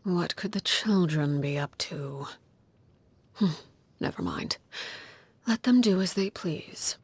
What could the children be up to? Never mind. Let them do as they please.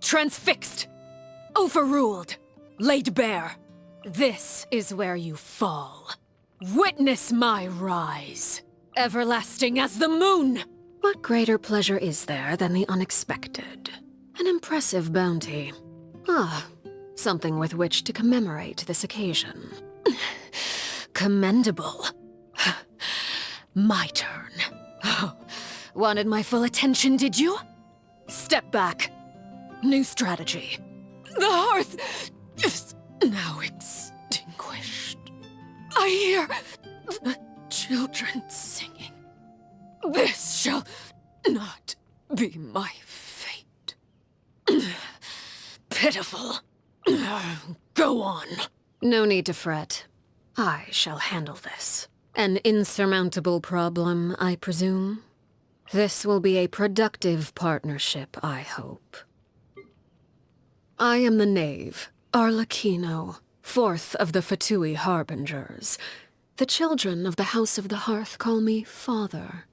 Transfixed! Overruled! Laid bare! This is where you fall. Witness my rise! Everlasting as the moon! What greater pleasure is there than the unexpected? An impressive bounty. Something with which to commemorate this occasion. Commendable. My turn. Wanted my full attention, did you? Step back. New strategy. The hearth is now extinguished. I hear the children singing. This shall not be my fate. Pitiful. Go on. No need to fret. I shall handle this. An insurmountable problem, I presume? This will be a productive partnership, I hope. I am the knave, Arлекино, fourth of the Fatui Harbingers. The children of the House of the Hearth call me Father.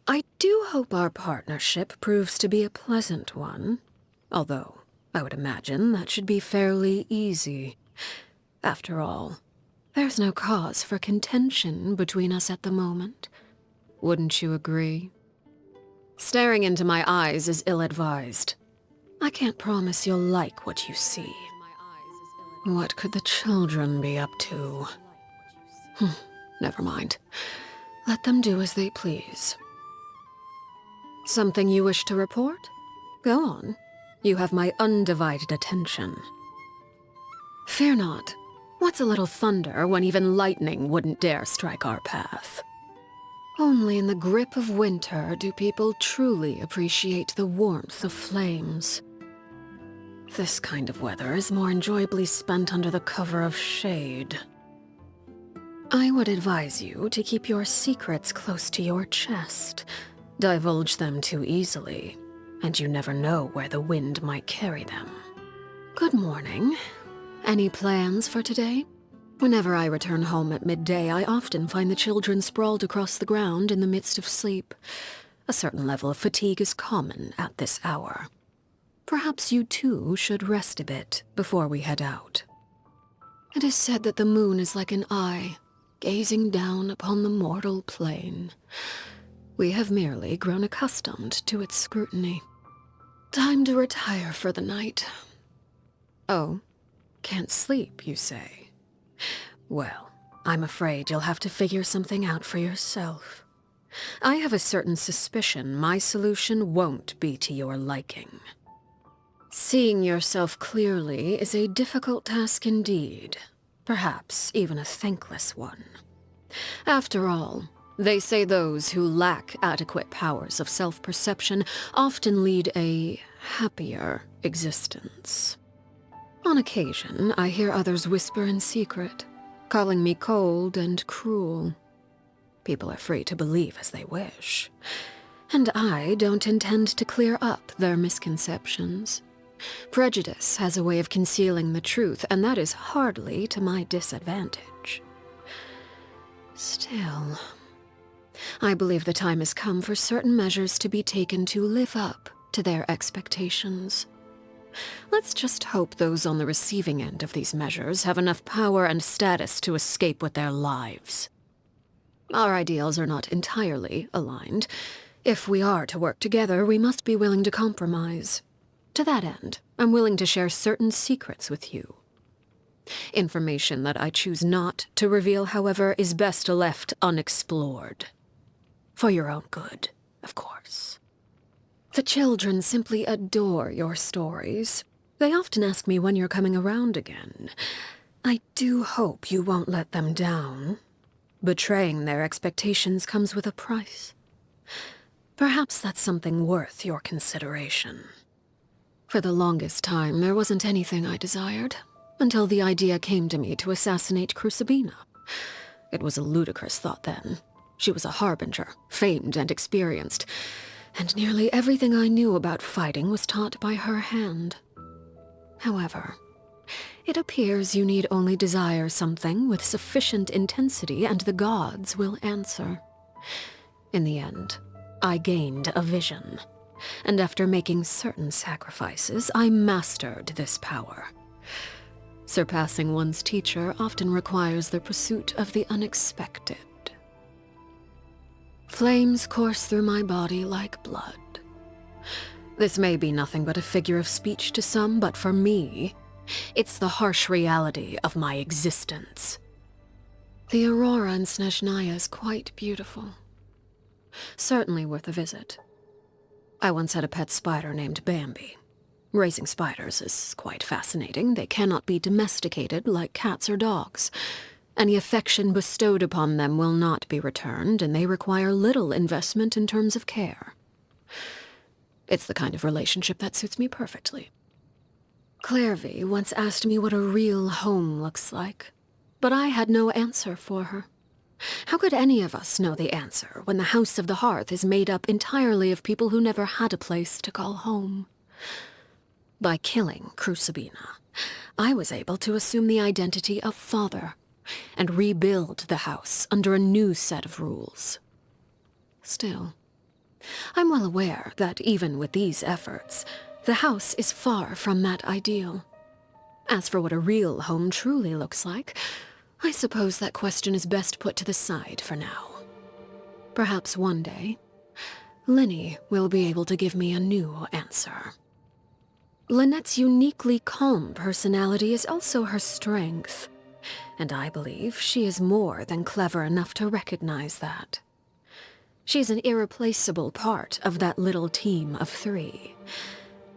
I do hope our partnership proves to be a pleasant one, although I would imagine that should be fairly easy. After all, there's no cause for contention between us at the moment. Wouldn't you agree? Staring into my eyes is ill-advised. I can't promise you'll like what you see. What could the children be up to? Never mind. Let them do as they please. Something you wish to report? Go on. You have my undivided attention. Fear not. What's a little thunder when even lightning wouldn't dare strike our path? Only in the grip of winter do people truly appreciate the warmth of flames. This kind of weather is more enjoyably spent under the cover of shade. I would advise you to keep your secrets close to your chest. Divulge them too easily, and you never know where the wind might carry them. Good morning. Any plans for today? Whenever I return home at midday, I often find the children sprawled across the ground in the midst of sleep. A certain level of fatigue is common at this hour. Perhaps you too should rest a bit before we head out. It is said that the moon is like an eye, gazing down upon the mortal plane. We have merely grown accustomed to its scrutiny. Time to retire for the night. Oh, can't sleep, you say? Well, I'm afraid you'll have to figure something out for yourself. I have a certain suspicion my solution won't be to your liking. Seeing yourself clearly is a difficult task indeed, perhaps even a thankless one. After all, they say those who lack adequate powers of self-perception often lead a happier existence. On occasion, I hear others whisper in secret, calling me cold and cruel. People are free to believe as they wish, and I don't intend to clear up their misconceptions. Prejudice has a way of concealing the truth, and that is hardly to my disadvantage. Still, I believe the time has come for certain measures to be taken to live up to their expectations. Let's just hope those on the receiving end of these measures have enough power and status to escape with their lives. Our ideals are not entirely aligned. If we are to work together, we must be willing to compromise. To that end, I'm willing to share certain secrets with you. Information that I choose not to reveal, however, is best left unexplored. For your own good, of course. The children simply adore your stories. They often ask me when you're coming around again. I do hope you won't let them down. Betraying their expectations comes with a price. Perhaps that's something worth your consideration. For the longest time, there wasn't anything I desired, until the idea came to me to assassinate Crucibina. It was a ludicrous thought then. She was a harbinger, famed and experienced, and nearly everything I knew about fighting was taught by her hand. However, it appears you need only desire something with sufficient intensity and the gods will answer. In the end, I gained a vision, and after making certain sacrifices, I mastered this power. Surpassing one's teacher often requires the pursuit of the unexpected. Flames course through my body like blood. This may be nothing but a figure of speech to some, but for me, it's the harsh reality of my existence. The aurora in Snezhnaya is quite beautiful. Certainly worth a visit. I once had a pet spider named Bambi. Raising spiders is quite fascinating. They cannot be domesticated like cats or dogs. Any affection bestowed upon them will not be returned, and they require little investment in terms of care. It's the kind of relationship that suits me perfectly. Clairvy once asked me what a real home looks like, but I had no answer for her. How could any of us know the answer when the House of the Hearth is made up entirely of people who never had a place to call home? By killing Crucibina, I was able to assume the identity of father and rebuild the house under a new set of rules. Still, I'm well aware that even with these efforts, the house is far from that ideal. As for what a real home truly looks like, I suppose that question is best put to the side for now. Perhaps one day, Linny will be able to give me a new answer. Lynette's uniquely calm personality is also her strength, and I believe she is more than clever enough to recognize that. She's an irreplaceable part of that little team of 3,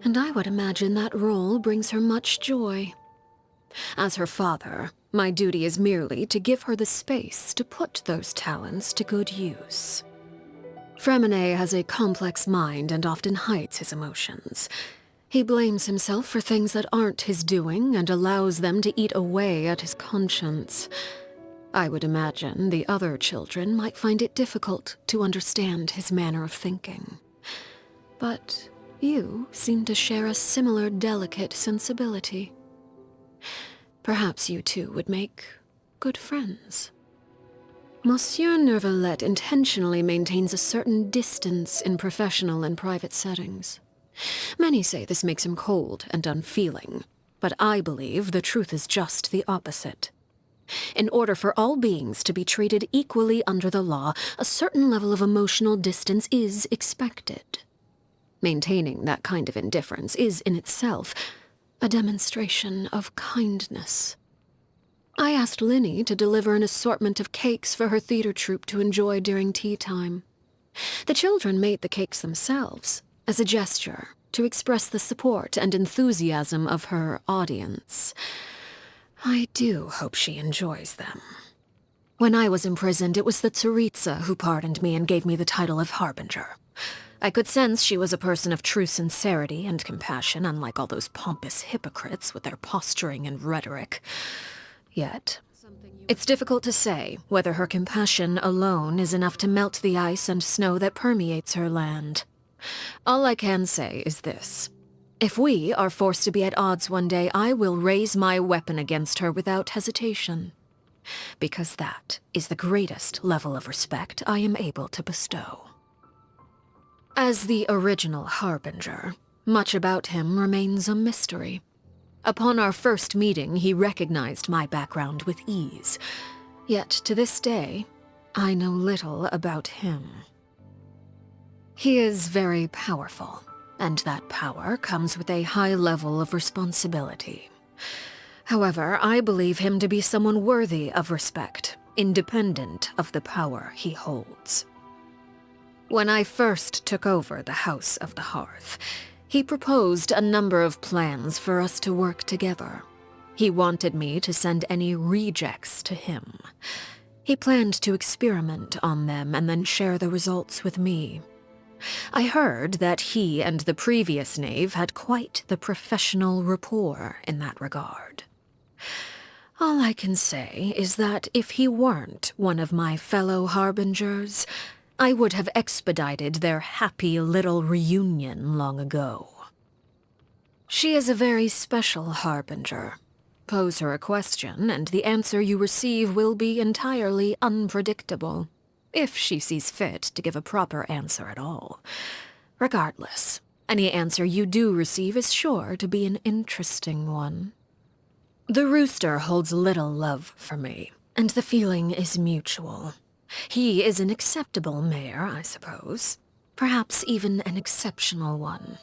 and I would imagine that role brings her much joy. As her father, my duty is merely to give her the space to put those talents to good use. Fremine has a complex mind and often hides his emotions. He blames himself for things that aren't his doing and allows them to eat away at his conscience. I would imagine the other children might find it difficult to understand his manner of thinking. But you seem to share a similar delicate sensibility. Perhaps you two would make good friends. Monsieur Neuvillette intentionally maintains a certain distance in professional and private settings. Many say this makes him cold and unfeeling, but I believe the truth is just the opposite. In order for all beings to be treated equally under the law, a certain level of emotional distance is expected. Maintaining that kind of indifference is in itself a demonstration of kindness. I asked Linny to deliver an assortment of cakes for her theater troupe to enjoy during tea time. The children made the cakes themselves, as a gesture to express the support and enthusiasm of her audience. I do hope she enjoys them. When I was imprisoned, it was the Tsaritsa who pardoned me and gave me the title of Harbinger. I could sense she was a person of true sincerity and compassion, unlike all those pompous hypocrites with their posturing and rhetoric. Yet, it's difficult to say whether her compassion alone is enough to melt the ice and snow that permeates her land. All I can say is this. If we are forced to be at odds one day, I will raise my weapon against her without hesitation. Because that is the greatest level of respect I am able to bestow. As the original Harbinger, much about him remains a mystery. Upon our first meeting, he recognized my background with ease. Yet, to this day, I know little about him. He is very powerful, and that power comes with a high level of responsibility. However, I believe him to be someone worthy of respect, independent of the power he holds. When I first took over the House of the Hearth, he proposed a number of plans for us to work together. He wanted me to send any rejects to him. He planned to experiment on them and then share the results with me. I heard that he and the previous knave had quite the professional rapport in that regard. All I can say is that if he weren't one of my fellow harbingers, I would have expedited their happy little reunion long ago. She is a very special harbinger. Pose her a question, and the answer you receive will be entirely unpredictable, if she sees fit to give a proper answer at all. Regardless, any answer you do receive is sure to be an interesting one. The rooster holds little love for me, and the feeling is mutual. He is an acceptable mare, I suppose. Perhaps even an exceptional one.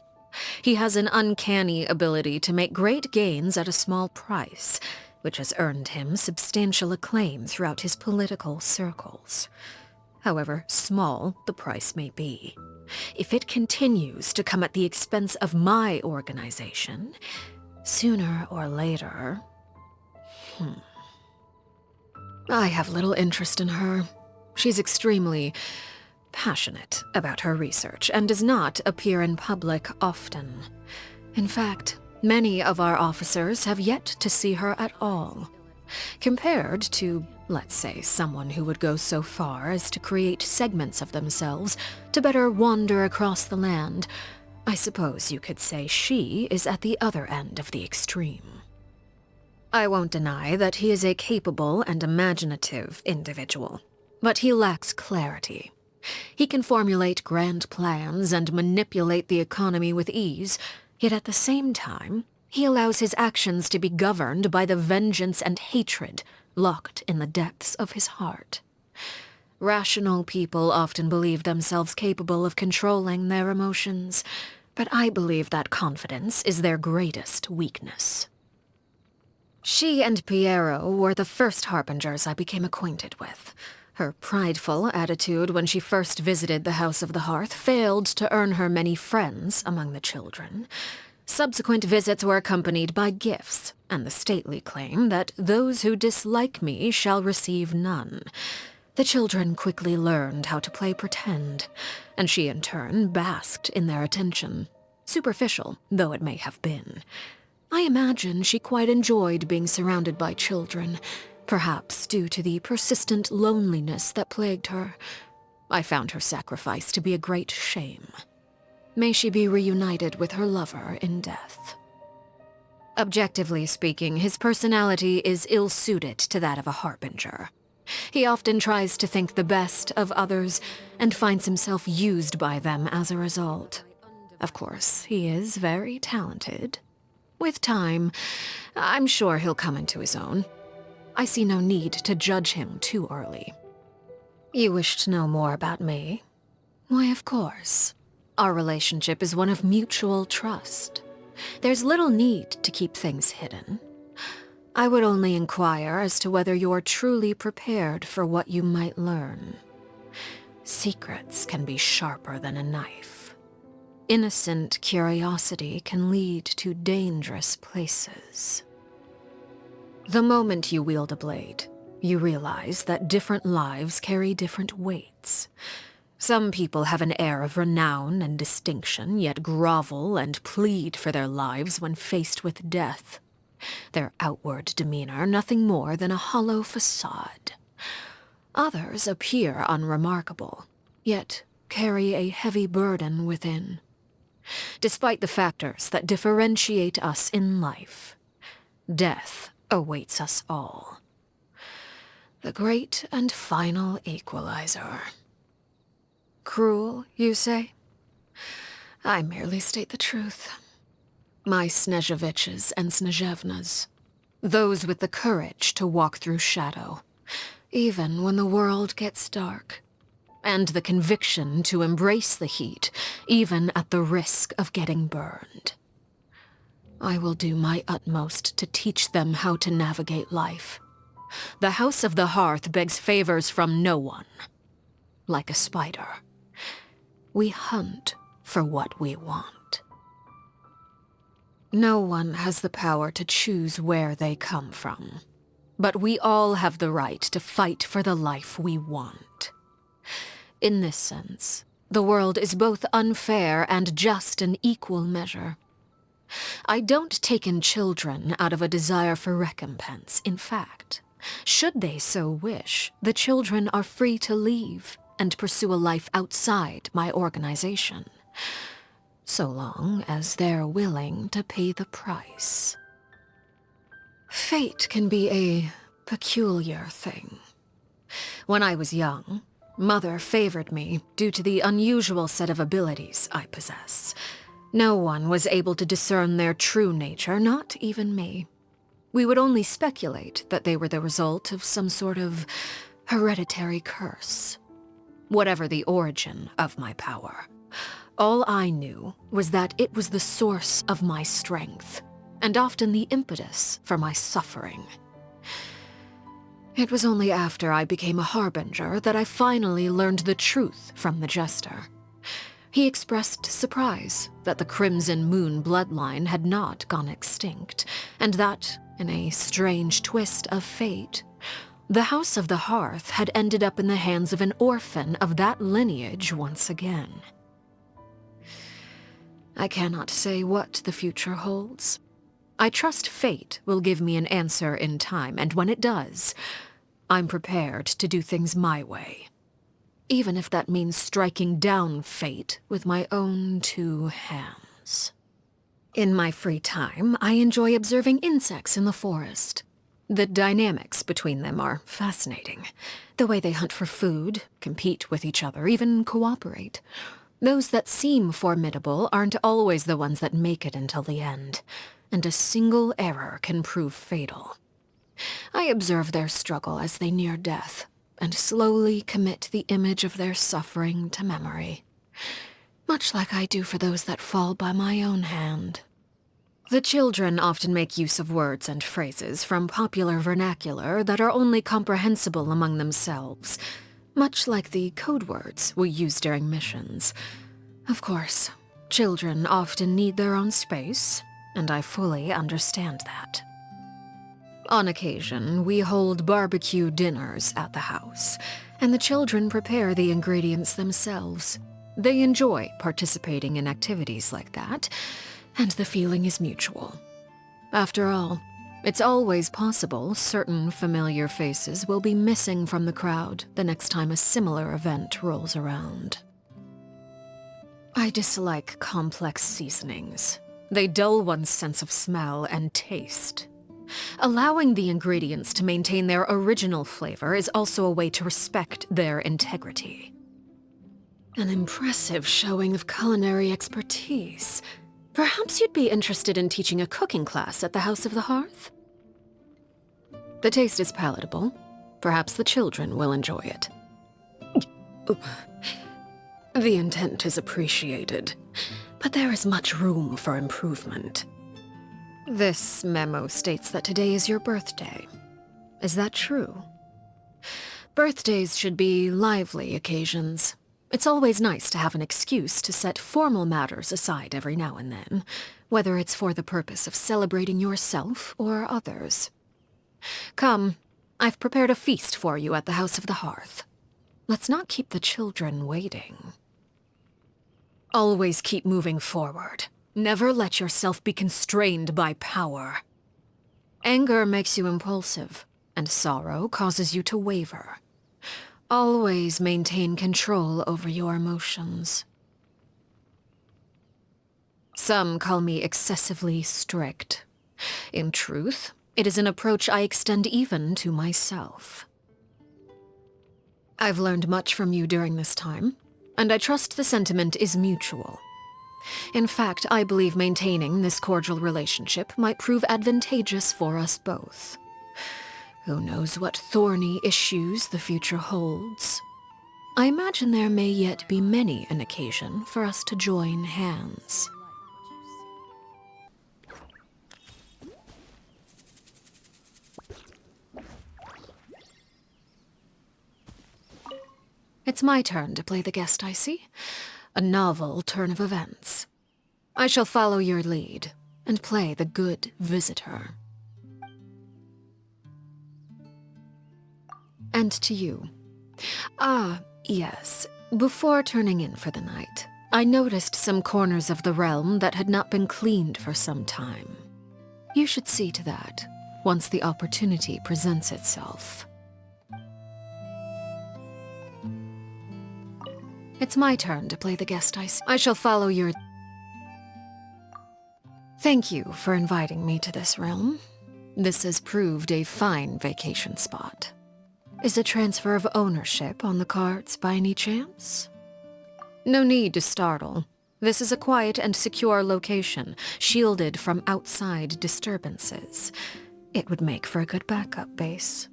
He has an uncanny ability to make great gains at a small price, which has earned him substantial acclaim throughout his political circles. However small the price may be, if it continues to come at the expense of my organization, sooner or later... I have little interest in her. She's extremely passionate about her research and does not appear in public often. In fact, many of our officers have yet to see her at all. Compared to, let's say, someone who would go so far as to create segments of themselves to better wander across the land, I suppose you could say she is at the other end of the extreme. I won't deny that he is a capable and imaginative individual, but he lacks clarity. He can formulate grand plans and manipulate the economy with ease, yet at the same time, he allows his actions to be governed by the vengeance and hatred locked in the depths of his heart. Rational people often believe themselves capable of controlling their emotions, but I believe that confidence is their greatest weakness. She and Piero were the first harbingers I became acquainted with. Her prideful attitude when she first visited the House of the Hearth failed to earn her many friends among the children. Subsequent visits were accompanied by gifts, and the stately claim that those who dislike me shall receive none. The children quickly learned how to play pretend, and she in turn basked in their attention, superficial though it may have been. I imagine she quite enjoyed being surrounded by children, perhaps due to the persistent loneliness that plagued her. I found her sacrifice to be a great shame. May she be reunited with her lover in death. Objectively speaking, his personality is ill-suited to that of a harbinger. He often tries to think the best of others and finds himself used by them as a result. Of course, he is very talented. With time, I'm sure he'll come into his own. I see no need to judge him too early. You wish to know more about me? Why, of course. Our relationship is one of mutual trust. There's little need to keep things hidden. I would only inquire as to whether you're truly prepared for what you might learn. Secrets can be sharper than a knife. Innocent curiosity can lead to dangerous places. The moment you wield a blade, you realize that different lives carry different weights. Some people have an air of renown and distinction, yet grovel and plead for their lives when faced with death. Their outward demeanor nothing more than a hollow facade. Others appear unremarkable, yet carry a heavy burden within. Despite the factors that differentiate us in life, death awaits us all. The great and final equalizer. Cruel, you say? I merely state the truth. My Snezheviches and Snezhevnas, those with the courage to walk through shadow, even when the world gets dark, and the conviction to embrace the heat, even at the risk of getting burned. I will do my utmost to teach them how to navigate life. The House of the Hearth begs favors from no one. Like a spider, we hunt for what we want. No one has the power to choose where they come from. but we all have the right to fight for the life we want. In this sense, the world is both unfair and just in equal measure. I don't take in children out of a desire for recompense. In fact, should they so wish, the children are free to leave and pursue a life outside my organization, so long as they're willing to pay the price. Fate can be a peculiar thing. When I was young, Mother favored me due to the unusual set of abilities I possess. No one was able to discern their true nature, not even me. We would only speculate that they were the result of some sort of hereditary curse. Whatever the origin of my power, all I knew was that it was the source of my strength, and often the impetus for my suffering. It was only after I became a harbinger that I finally learned the truth from the jester. He expressed surprise that the Crimson Moon bloodline had not gone extinct, and that, in a strange twist of fate, the House of the Hearth had ended up in the hands of an orphan of that lineage once again. I cannot say what the future holds. I trust fate will give me an answer in time, and when it does, I'm prepared to do things my way. Even if that means striking down fate with my own two hands. In my free time, I enjoy observing insects in the forest. The dynamics between them are fascinating. The way they hunt for food, compete with each other, even cooperate. Those that seem formidable aren't always the ones that make it until the end, and a single error can prove fatal. I observe their struggle as they near death, and slowly commit the image of their suffering to memory, much like I do for those that fall by my own hand. The children often make use of words and phrases from popular vernacular that are only comprehensible among themselves, much like the code words we use during missions. Of course, children often need their own space, and I fully understand that. On occasion, we hold barbecue dinners at the house, and the children prepare the ingredients themselves. They enjoy participating in activities like that, and the feeling is mutual. After all, it's always possible certain familiar faces will be missing from the crowd the next time a similar event rolls around. I dislike complex seasonings. They dull one's sense of smell and taste. Allowing the ingredients to maintain their original flavor is also a way to respect their integrity. An impressive showing of culinary expertise. Perhaps you'd be interested in teaching a cooking class at the House of the Hearth? The taste is palatable. Perhaps the children will enjoy it. The intent is appreciated, but there is much room for improvement. This memo states that today is your birthday. Is that true? Birthdays should be lively occasions. It's always nice to have an excuse to set formal matters aside every now and then, whether it's for the purpose of celebrating yourself or others. Come, I've prepared a feast for you at the House of the Hearth. Let's not keep the children waiting. Always keep moving forward. Never let yourself be constrained by power. Anger makes you impulsive, and sorrow causes you to waver. Always maintain control over your emotions. Some call me excessively strict. In truth, it is an approach I extend even to myself. I've learned much from you during this time, and I trust the sentiment is mutual. In fact, I believe maintaining this cordial relationship might prove advantageous for us both. Who knows what thorny issues the future holds? I imagine there may yet be many an occasion for us to join hands. It's my turn to play the guest, I see. A novel turn of events. I shall follow your lead and play the good visitor. And to you. Ah, yes. Before turning in for the night, I noticed some corners of the realm that had not been cleaned for some time. You should see to that, once the opportunity presents itself. It's my turn to play the guest I shall follow your... Thank you for inviting me to this realm. This has proved a fine vacation spot. Is a transfer of ownership on the cards by any chance? No need to startle. This is a quiet and secure location, shielded from outside disturbances. It would make for a good backup base.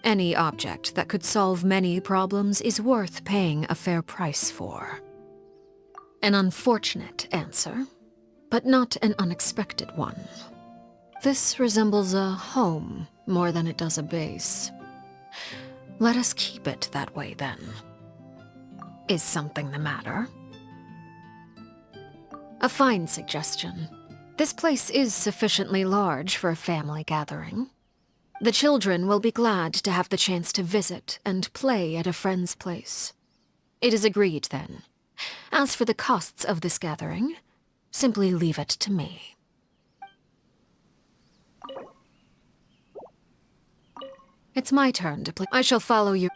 Any object that could solve many problems is worth paying a fair price for. An unfortunate answer, but not an unexpected one. This resembles a home more than it does a base. Let us keep it that way then. Is something the matter? A fine suggestion. This place is sufficiently large for a family gathering. The children will be glad to have the chance to visit and play at a friend's place. It is agreed then. As for the costs of this gathering, simply leave it to me. It's my turn to play. I shall follow you.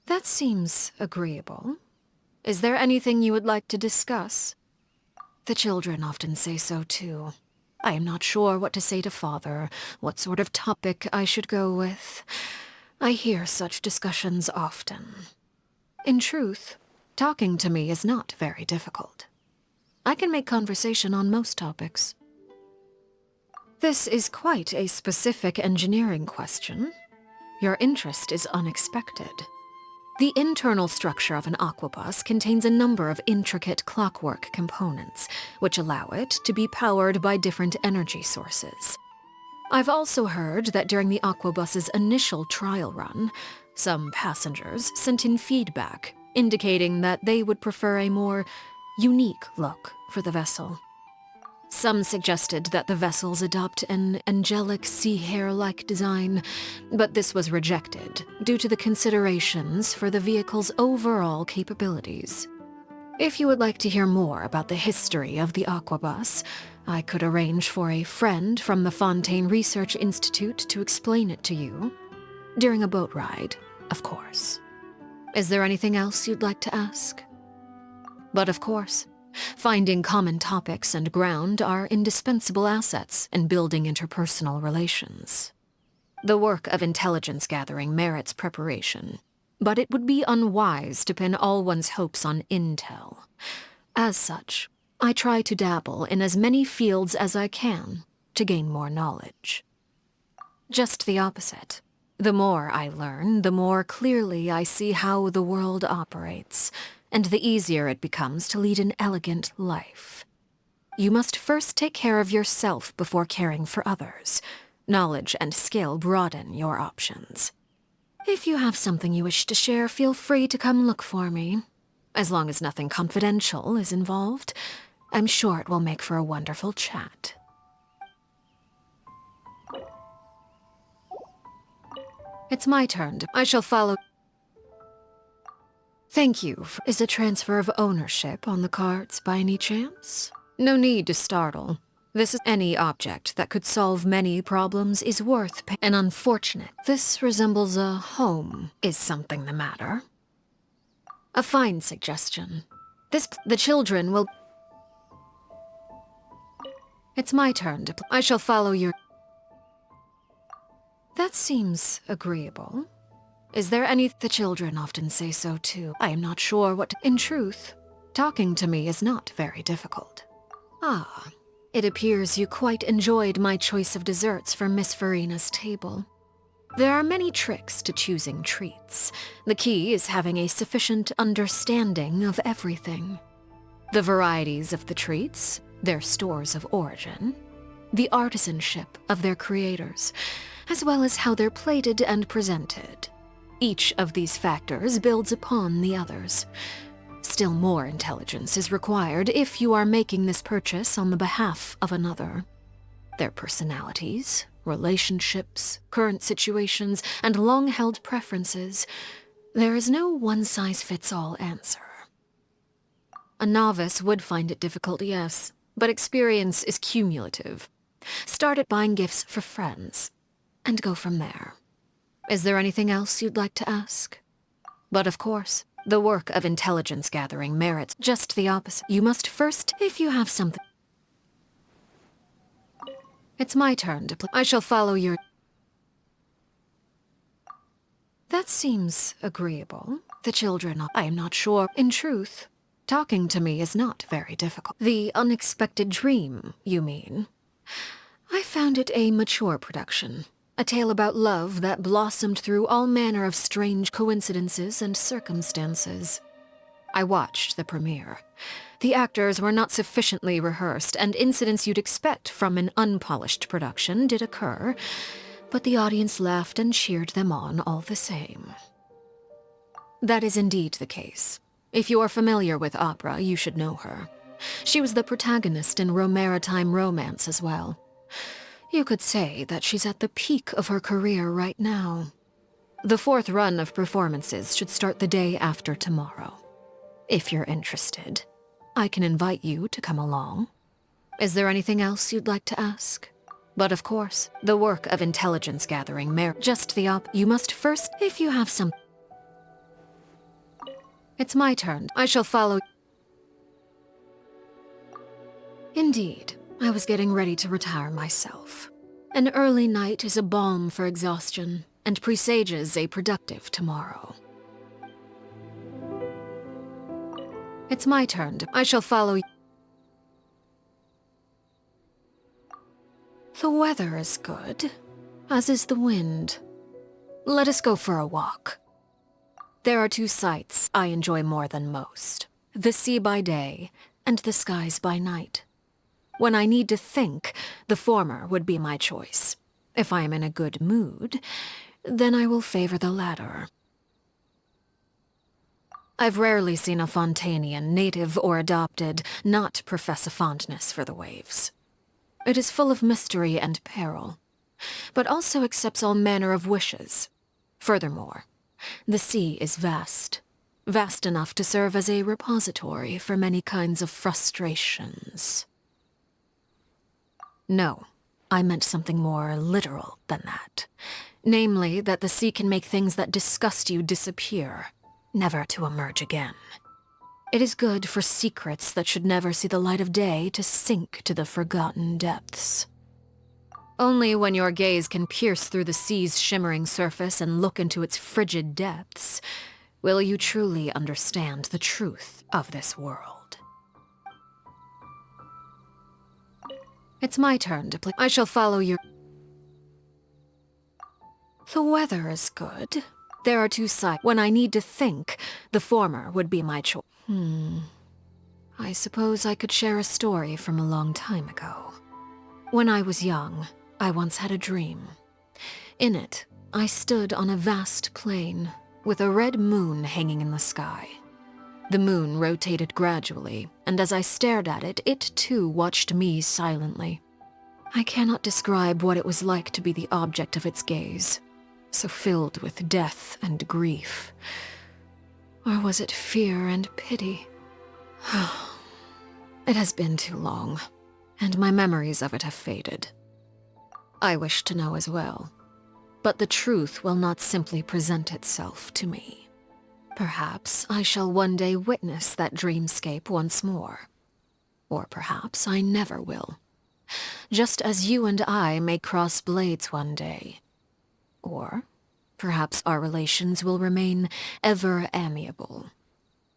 That seems agreeable. Is there anything you would like to discuss? The children often say so too. I am not sure what to say to Father, what sort of topic I should go with. I hear such discussions often. In truth, talking to me is not very difficult. I can make conversation on most topics. This is quite a specific engineering question. Your interest is unexpected. The internal structure of an aquabus contains a number of intricate clockwork components, which allow it to be powered by different energy sources. I've also heard that during the aquabus's initial trial run, some passengers sent in feedback, indicating that they would prefer a more unique look for the vessel. Some suggested that the vessels adopt an angelic sea hare-like design, but this was rejected due to the considerations for the vehicle's overall capabilities. If you would like to hear more about the history of the aquabus, I could arrange for a friend from the Fontaine Research Institute to explain it to you. During a boat ride, of course. Is there anything else you'd like to ask? But of course, finding common topics and ground are indispensable assets in building interpersonal relations. The work of intelligence gathering merits preparation, but it would be unwise to pin all one's hopes on intel. As such, I try to dabble in as many fields as I can to gain more knowledge. Just the opposite. The more I learn, the more clearly I see how the world operates, and the easier it becomes to lead an elegant life. You must first take care of yourself before caring for others. Knowledge and skill broaden your options. If you have something you wish to share, feel free to come look for me. As long as nothing confidential is involved, I'm sure it will make for a wonderful chat. It's my turn. I shall follow... Thank you. Is a transfer of ownership on the cards by any chance? No need to startle. This is any object that could solve many problems is worth an unfortunate. This resembles a home. Is something the matter? A fine suggestion. The children will... It's my turn to... I shall follow your... That seems agreeable. Is there any... The children often say so too. I am not sure what... In truth, talking to me is not very difficult. Ah, it appears you quite enjoyed my choice of desserts for Miss Farina's table. There are many tricks to choosing treats. The key is having a sufficient understanding of everything. The varieties of the treats, their stores of origin, the artisanship of their creators, as well as how they're plated and presented. Each of these factors builds upon the others. Still more intelligence is required if you are making this purchase on the behalf of another. Their personalities, relationships, current situations, and long-held preferences, there is no one-size-fits-all answer. A novice would find it difficult, yes, but experience is cumulative. Start at buying gifts for friends, and go from there. Is there anything else you'd like to ask? But of course, the work of intelligence gathering merits just the opposite. You must first, if you have something... It's my turn to play. I shall follow your... That seems agreeable. The children, I am not sure. In truth, talking to me is not very difficult. The unexpected dream, you mean? I found it a mature production. A tale about love that blossomed through all manner of strange coincidences and circumstances. I watched the premiere. The actors were not sufficiently rehearsed, and incidents you'd expect from an unpolished production did occur, but the audience laughed and cheered them on all the same. That is indeed the case. If you are familiar with opera, you should know her. She was the protagonist in Maritime Romance as well. You could say that she's at the peak of her career right now. The fourth run of performances should start the day after tomorrow. If you're interested, I can invite you to come along. Is there anything else you'd like to ask? But of course, the work of intelligence gathering just the you must first, if you have some... It's my turn. I shall follow... Indeed, I was getting ready to retire myself. An early night is a balm for exhaustion, and presages a productive tomorrow. It's my turn. I shall follow... The weather is good, as is the wind. Let us go for a walk. There are two sights I enjoy more than most. The sea by day, and the skies by night. When I need to think, the former would be my choice. If I am in a good mood, then I will favor the latter. I've rarely seen a Fontanian, native or adopted, not profess a fondness for the waves. It is full of mystery and peril, but also accepts all manner of wishes. Furthermore, the sea is vast, vast enough to serve as a repository for many kinds of frustrations. No, I meant something more literal than that. Namely, that the sea can make things that disgust you disappear, never to emerge again. It is good for secrets that should never see the light of day to sink to the forgotten depths. Only when your gaze can pierce through the sea's shimmering surface and look into its frigid depths will you truly understand the truth of this world. It's my turn to play. I shall follow your... The weather is good. There are two sides. When I need to think, the former would be my choice. I suppose I could share a story from a long time ago. When I was young, I once had a dream. In it, I stood on a vast plain, with a red moon hanging in the sky. The moon rotated gradually, and as I stared at it, it too watched me silently. I cannot describe what it was like to be the object of its gaze, so filled with death and grief. Or was it fear and pity? It has been too long, and my memories of it have faded. I wish to know as well, but the truth will not simply present itself to me. Perhaps I shall one day witness that dreamscape once more. Or perhaps I never will. Just as you and I may cross blades one day. Or perhaps our relations will remain ever amiable.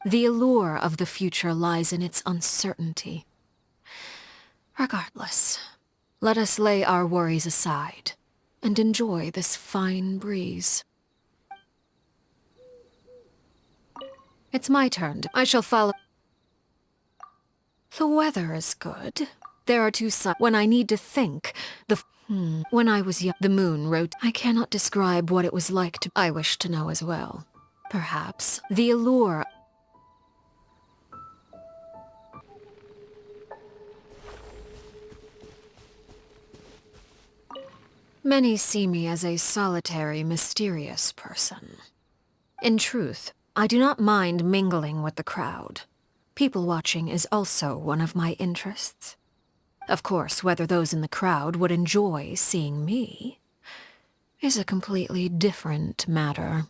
The allure of the future lies in its uncertainty. Regardless, let us lay our worries aside and enjoy this fine breeze. It's my turn. I shall follow. The weather is good. There are two sides. When I need to think, when I was young, the moon I cannot describe what it was like to... I wish to know as well. Perhaps the allure... Many see me as a solitary, mysterious person. In truth, I do not mind mingling with the crowd. People watching is also one of my interests. Of course, whether those in the crowd would enjoy seeing me is a completely different matter.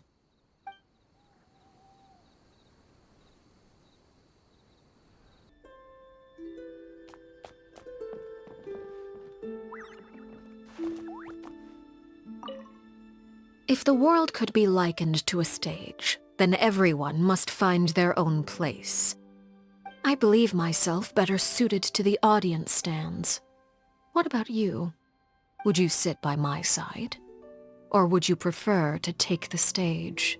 If the world could be likened to a stage, then everyone must find their own place. I believe myself better suited to the audience stands. What about you? Would you sit by my side? Or would you prefer to take the stage?